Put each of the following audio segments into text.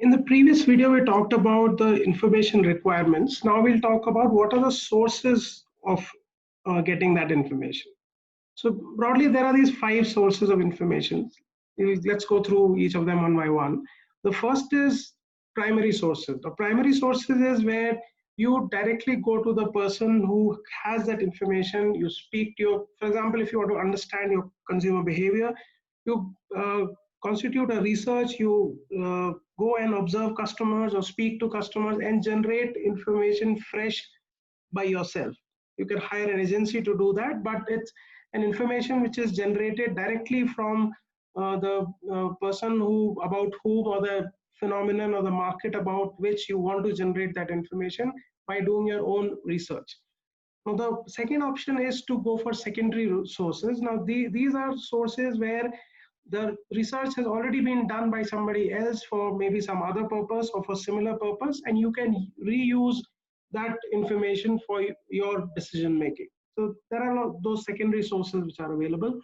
In the previous video, we talked about the information requirements. Now we'll talk about what are the sources of getting that information. So broadly, there are these 5 sources of information. Let's go through each of them one by one. The first is primary sources. The primary sources is where you directly go to the person who has that information. You speak to your, for example, if you want to understand your consumer behavior, you constitute a research, you go and observe customers or speak to customers and generate information fresh by yourself. You can hire an agency to do that, but it's an information which is generated directly from the person who, about whom, or the phenomenon or the market about which you want to generate that information by doing your own research. Now, the second option is to go for secondary sources. Now, these are sources where the research has already been done by somebody else for maybe some other purpose or for similar purpose, and you can reuse that information for your decision making. So there are those secondary sources which are available.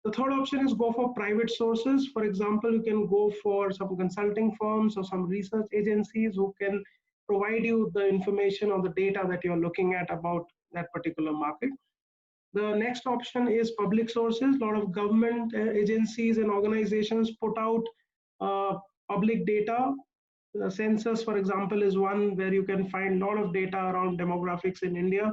The third option is go for private sources. For example, you can go for some consulting firms or some research agencies who can provide you the information or the data that you're looking at about that particular market. The next option is public sources. A lot of government agencies and organizations put out public data. The census, for example, is one where you can find a lot of data around demographics in India,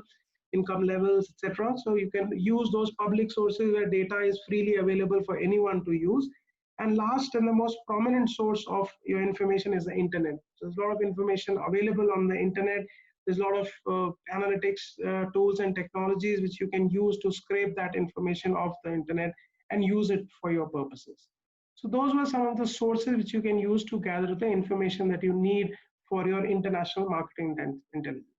income levels, etc. So you can use those public sources where data is freely available for anyone to use. And last and the most prominent source of your information is the internet. So there's a lot of information available on the internet. There's a lot of analytics tools and technologies which you can use to scrape that information off the internet and use it for your purposes. So those were some of the sources which you can use to gather the information that you need for your international marketing intelligence.